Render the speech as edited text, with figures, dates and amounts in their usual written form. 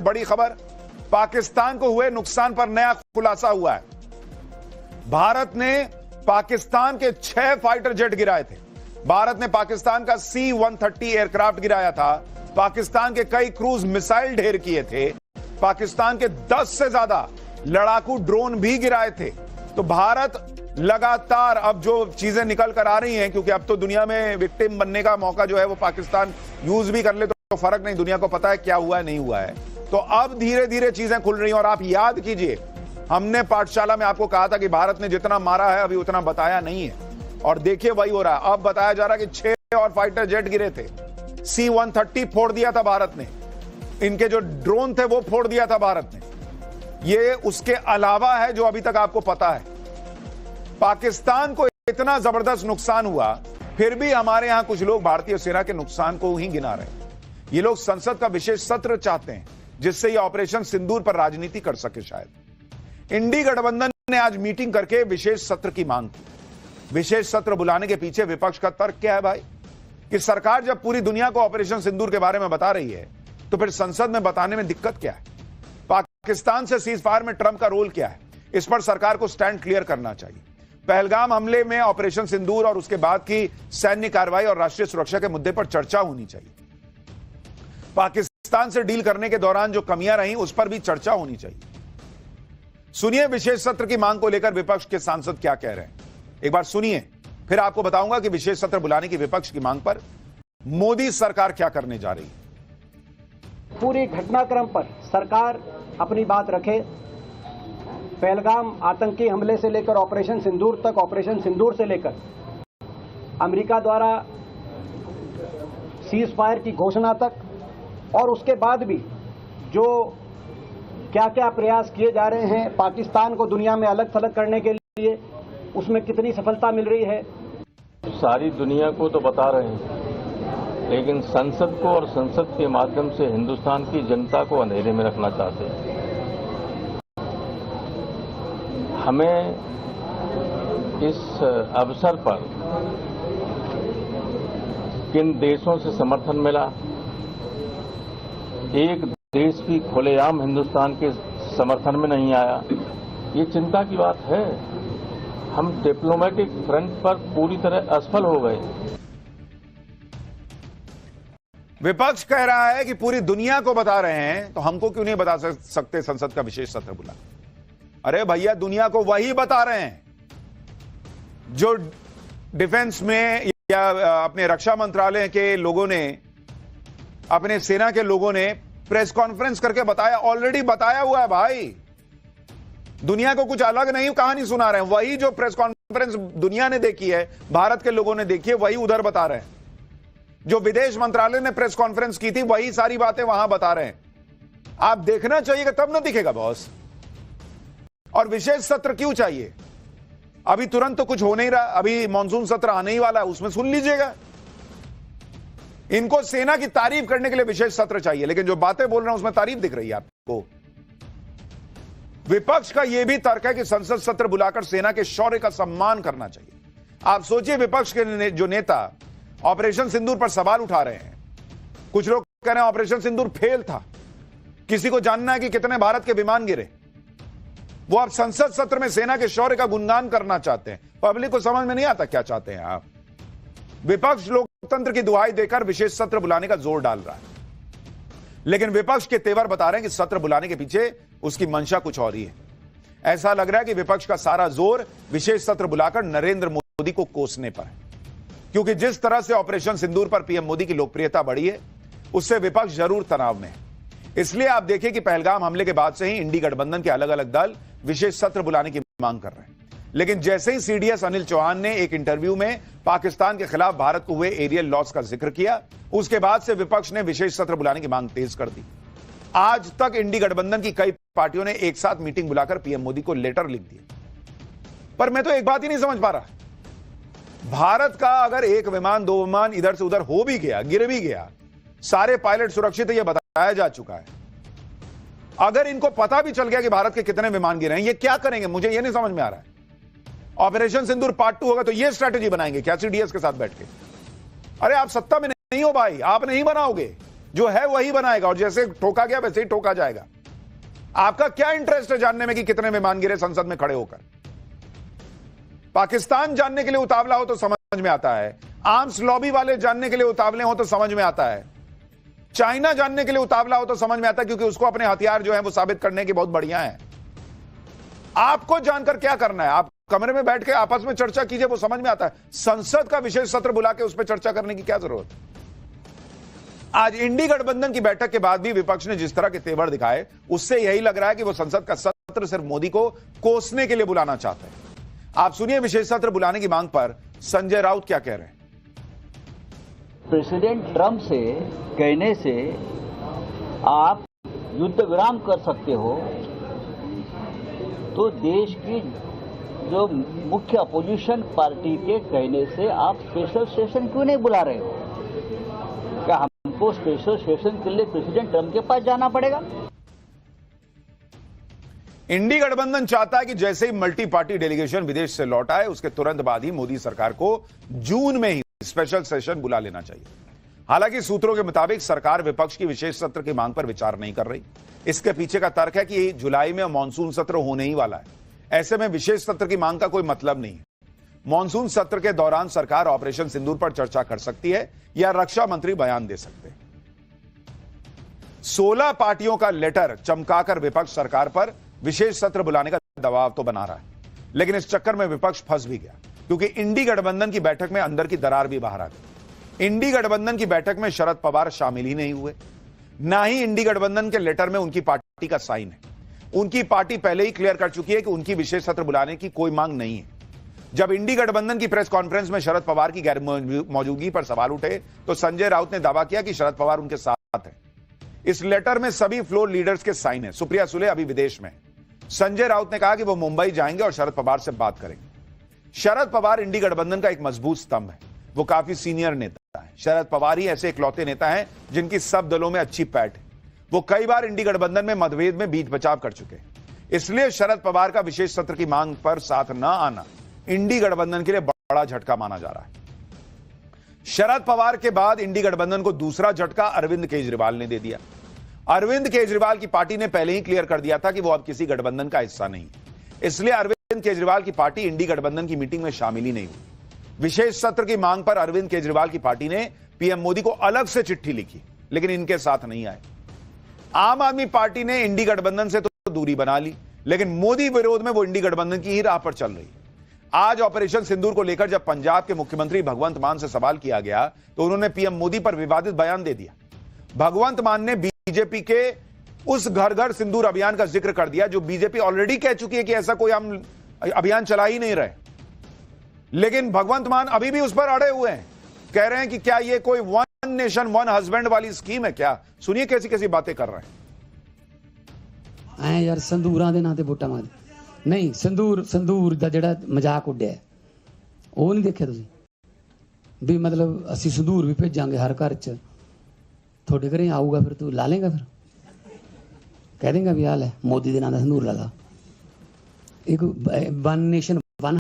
बड़ी खबर, पाकिस्तान को हुए नुकसान पर नया खुलासा हुआ है। भारत ने पाकिस्तान के 6 फाइटर जेट गिराए थे। भारत ने पाकिस्तान का C-130 एयरक्राफ्ट गिराया था। पाकिस्तान के कई क्रूज मिसाइल ढेर किए थे। पाकिस्तान के 10 से ज्यादा लड़ाकू ड्रोन भी गिराए थे। तो भारत लगातार अब जो चीजें निकल कर आ रही हैं, क्योंकि अब तो दुनिया में विक्टिम बनने का मौका जो है वो पाकिस्तान यूज भी कर ले तो फर्क नहीं, दुनिया को पता है क्या हुआ है नहीं हुआ है। तो अब धीरे धीरे चीजें खुल रही हैं। और आप याद कीजिए, हमने पाठशाला में आपको कहा था कि भारत ने जितना मारा है अभी उतना बताया नहीं है, और देखिए वही हो रहा है। अब बताया जा रहा है कि 6 और फाइटर जेट गिरे थे। C-130 फोड़ दिया था भारत ने, इनके जो ड्रोन थे वो फोड़ दिया था भारत ने। ये उसके अलावा है जो अभी तक आपको पता है। पाकिस्तान को इतना जबरदस्त नुकसान हुआ, फिर भी हमारे यहां कुछ लोग भारतीय सेना के नुकसान को ही गिना रहे हैं। ये लोग संसद का विशेष सत्र चाहते हैं जिससे ये ऑपरेशन सिंदूर पर राजनीति कर सके। शायद इंडी गठबंधन ने आज मीटिंग करके विशेष सत्र की मांग की। विशेष सत्र बुलाने के पीछे विपक्ष का तर्क क्या है भाई? कि सरकार जब पूरी दुनिया को ऑपरेशन सिंदूर के बारे में बता रही है तो फिर संसद में बताने में दिक्कत क्या है? पाकिस्तान से सीज फायर में ट्रंप का रोल क्या है? इस पर सरकार को स्टैंड क्लियर करना चाहिए। पहलगाम हमले में ऑपरेशन सिंदूर और उसके बाद की सैन्य कार्रवाई और राष्ट्रीय सुरक्षा के मुद्दे पर चर्चा होनी चाहिए। पाकिस्तान से डील करने के दौरान जो कमियां रही उस पर भी चर्चा होनी चाहिए। सुनिए विशेष सत्र की मांग को लेकर विपक्ष के सांसद क्या कह रहे हैं, एक बार सुनिए, फिर आपको बताऊंगा कि विशेष सत्र बुलाने की विपक्ष की मांग पर मोदी सरकार क्या करने जा रही है। पूरे घटनाक्रम पर सरकार अपनी बात रखे। पहलगाम आतंकी हमले से लेकर ऑपरेशन सिंदूर तक, ऑपरेशन सिंदूर से लेकर अमेरिका द्वारा सीज फायर की घोषणा तक, और उसके बाद भी जो क्या क्या प्रयास किए जा रहे हैं पाकिस्तान को दुनिया में अलग थलग करने के लिए, उसमें कितनी सफलता मिल रही है। सारी दुनिया को तो बता रहे हैं, लेकिन संसद को और संसद के माध्यम से हिंदुस्तान की जनता को अंधेरे में रखना चाहते हैं। हमें इस अवसर पर किन देशों से समर्थन मिला, एक देश भी खुलेआम हिंदुस्तान के समर्थन में नहीं आया, ये चिंता की बात है। हम डिप्लोमेटिक फ्रंट पर पूरी तरह असफल हो गए। विपक्ष कह रहा है कि पूरी दुनिया को बता रहे हैं, तो हमको क्यों नहीं बता सकते संसद का विशेष सत्र बुला? अरे भैया, दुनिया को वही बता रहे हैं जो डिफेंस में या अपने रक्षा मंत्रालय के लोगों ने, अपने सेना के लोगों ने प्रेस कॉन्फ्रेंस करके बताया। ऑलरेडी बताया हुआ है भाई, दुनिया को कुछ अलग नहीं कहानी सुना रहे हैं। वही जो प्रेस कॉन्फ्रेंस दुनिया ने देखी है, भारत के लोगों ने देखी है, वही उधर बता रहे हैं। जो विदेश मंत्रालय ने प्रेस कॉन्फ्रेंस की थी वही सारी बातें वहां बता रहे हैं। आप देखना चाहिए तब ना दिखेगा बॉस। और विशेष सत्र क्यों चाहिए? अभी तुरंत तो कुछ हो नहीं रहा, अभी मॉनसून सत्र आने ही वाला है, उसमें सुन लीजिएगा। इनको सेना की तारीफ करने के लिए विशेष सत्र चाहिए, लेकिन जो बातें बोल रहे हैं उसमें तारीफ दिख रही है आपको। विपक्ष का यह भी तर्क है कि संसद सत्र बुलाकर सेना के शौर्य का सम्मान करना चाहिए। आप सोचिए, विपक्ष के जो नेता ऑपरेशन सिंदूर पर सवाल उठा रहे हैं। कुछ लोग कह रहे हैं ऑपरेशन सिंदूर फेल था, किसी को जानना है कि कितने भारत के विमान गिरे। वो आप संसद सत्र में सेना के शौर्य का गुणगान करना चाहते हैं। पब्लिक को समझ में नहीं आता क्या चाहते हैं आप। विपक्ष लोकतंत्र की दुहाई देकर विशेष सत्र बुलाने का जोर डाल रहा है, लेकिन विपक्ष के तेवर बता रहे हैं कि सत्र बुलाने के पीछे उसकी मंशा कुछ और ही है। ऐसा लग रहा है कि विपक्ष का सारा जोर विशेष सत्र बुलाकर नरेंद्र मोदी को कोसने पर है, क्योंकि जिस तरह से ऑपरेशन सिंदूर पर पीएम मोदी की लोकप्रियता बढ़ी है, उससे विपक्ष जरूर तनाव में है। इसलिए आप देखिए कि पहलगाम हमले के बाद से ही इंडी गठबंधन के अलग अलग दल विशेष सत्र बुलाने की मांग कर रहे हैं। लेकिन जैसे ही सीडीएस अनिल चौहान ने एक इंटरव्यू में पाकिस्तान के खिलाफ भारत को हुए एरियल लॉस का जिक्र किया, उसके बाद से विपक्ष ने विशेष सत्र बुलाने की मांग तेज कर दी। आज तक इंडी गठबंधन की कई पार्टियों ने एक साथ मीटिंग बुलाकर पीएम मोदी को लेटर लिख दिए। पर मैं तो एक बात ही नहीं समझ पा रहा, भारत का अगर एक विमान, 2 विमान इधर से उधर हो भी गया, गिर भी गया, सारे पायलट सुरक्षित है, यह बताया जा चुका है। अगर इनको पता भी चल गया कि भारत के कितने विमान गिरे हैं, ये क्या करेंगे? मुझे यह नहीं समझ में आ रहा है। ऑपरेशन सिंदूर पार्ट 2 होगा तो ये स्ट्रैटेजी बनाएंगे क्या सीडीएस के साथ बैठ के? अरे आप सत्ता में नहीं हो भाई, आप नहीं बनाओगे। जो है वही बनाएगा और जैसे ठोका गया वैसे ही ठोका जाएगा। आपका क्या इंटरेस्ट है जानने में कि कितने विमान गिरे संसद में खड़े होकर? पाकिस्तान जानने के लिए उतावला हो तो समझ में आता है, आर्म्स लॉबी वाले जानने के लिए उतावले हो तो समझ में आता है, चाइना जानने के लिए उतावला हो तो समझ में आता है, क्योंकि उसको अपने हथियार जो है वो साबित करने की बहुत बढ़िया है। आपको जानकर क्या करना है? आप कमरे में बैठ के आपस में चर्चा कीजिए, वो समझ में आता है। संसद का विशेष सत्र बुला के उस पर चर्चा करने की क्या जरूरत है? आज इंडी गठबंधन की बैठक के बाद भी विपक्ष ने जिस तरह के तेवर दिखाए, उससे यही लग रहा है कि वो संसद का सत्र सिर्फ मोदी को कोसने के लिए बुलाना चाहते हैं। आप सुनिए विशेष सत्र बुलाने की मांग पर संजय राउत क्या कह रहे हैं। प्रेसिडेंट ट्रंप से कहने से आप युद्ध विराम कर सकते हो, तो देश की जो मुख्य अपोजिशन पार्टी के कहने से आप स्पेशल सेशन क्यों नहीं बुला रहे हो? क्या हमको स्पेशल सेशन के लिए प्रेसिडेंट ट्रंप के पास जाना पड़ेगा? इंडी गठबंधन चाहता है कि जैसे ही मल्टी पार्टी डेलीगेशन विदेश से लौट आए, उसके तुरंत बाद ही मोदी सरकार को जून में ही स्पेशल सेशन बुला लेना चाहिए। हालांकि सूत्रों के मुताबिक सरकार विपक्ष की विशेष सत्र की मांग पर विचार नहीं कर रही। इसके पीछे का तर्क है कि जुलाई में मानसून सत्र होने ही वाला है, ऐसे में विशेष सत्र की मांग का कोई मतलब नहीं है। मानसून सत्र के दौरान सरकार ऑपरेशन सिंदूर पर चर्चा कर सकती है या रक्षा मंत्री बयान दे सकते हैं। 16 पार्टियों का लेटर चमकाकर विपक्ष सरकार पर विशेष सत्र बुलाने का दबाव तो बना रहा है, लेकिन इस चक्कर में विपक्ष फंस भी गया, क्योंकि इंडी गठबंधन की बैठक में अंदर की दरार भी बाहर आ गई। इंडी गठबंधन की बैठक में शरद पवार शामिल ही नहीं हुए, ना ही इंडी गठबंधन के लेटर में उनकी पार्टी का साइन है। उनकी पार्टी पहले ही क्लियर कर चुकी है कि उनकी विशेष सत्र बुलाने की कोई मांग नहीं है। जब इंडी गठबंधन की प्रेस कॉन्फ्रेंस में शरद पवार की गैर मौजूदगी पर सवाल उठे तो संजय राउत ने दावा किया कि शरद पवार उनके साथ है। इस लेटर में सभी फ्लोर लीडर्स के साइन है। सुप्रिया सुले अभी विदेश में। संजय राउत ने कहा कि वो मुंबई जाएंगे और शरद पवार से बात करेंगे। शरद पवार इंडी गठबंधन का एक मजबूत स्तंभ है, वो काफी सीनियर नेता है। शरद पवार ही ऐसे इकलौते नेता हैं जिनकी सब दलों में अच्छी पैठ है। वो कई बार इंडी गठबंधन में मतभेद में बीच बचाव कर चुके हैं। इसलिए शरद पवार का विशेष सत्र की मांग पर साथ न आना इंडी गठबंधन के लिए बड़ा झटका माना जा रहा है। शरद पवार के बाद इंडी गठबंधन को दूसरा झटका अरविंद केजरीवाल ने दे दिया। अरविंद केजरीवाल की पार्टी ने पहले ही क्लियर कर दिया था कि वो अब किसी गठबंधन का हिस्सा नहीं है, इसलिए अरविंद केजरीवाल की पार्टी इंडी गठबंधन की मीटिंग में शामिल ही नहीं हुई। विशेष सत्र की मांग पर अरविंद केजरीवाल की पार्टी ने पीएम मोदी को अलग से चिट्ठी लिखी, लेकिन इनके साथ नहीं आए। आम आदमी पार्टी ने इंडी गठबंधन से तो दूरी बना ली, लेकिन मोदी विरोध में वो इंडी गठबंधन की ही राह पर चल रही है। आज ऑपरेशन सिंदूर को लेकर जब पंजाब के मुख्यमंत्री भगवंत मान से सवाल किया गया तो उन्होंने पीएम मोदी पर विवादित बयान दे दिया। भगवंत मान ने बीजेपी के उस घर घर सिंदूर अभियान का जिक्र कर दिया, जो बीजेपी ऑलरेडी कह चुकी है कि ऐसा कोई हम अभियान चला ही नहीं रहे। लेकिन भगवंत मान अभी भी उस पर अड़े हुए हैं, कह रहे हैं कि क्या ये कोई वन नेशन वन हस्बैंड वाली स्कीम है क्या? सुनिए कैसी कैसी बातें कर रहे हैं। यार संदूरां दे नां ते वोटां मंगदे नहीं। संदूर दा जिहड़ा मजाक उड्डिया ਉਹ नहीं देखिया तुसीं भी, मतलब ਅਸੀਂ संदूर भी भेजांगे हर घर च, ਤੁਹਾਡੇ ਘਰੇ ਆਊਗਾ फिर तू ला लेगा, फिर कह देगा भी हाल है मोदी दे नां दा संदूर लगा। एक वन नेशन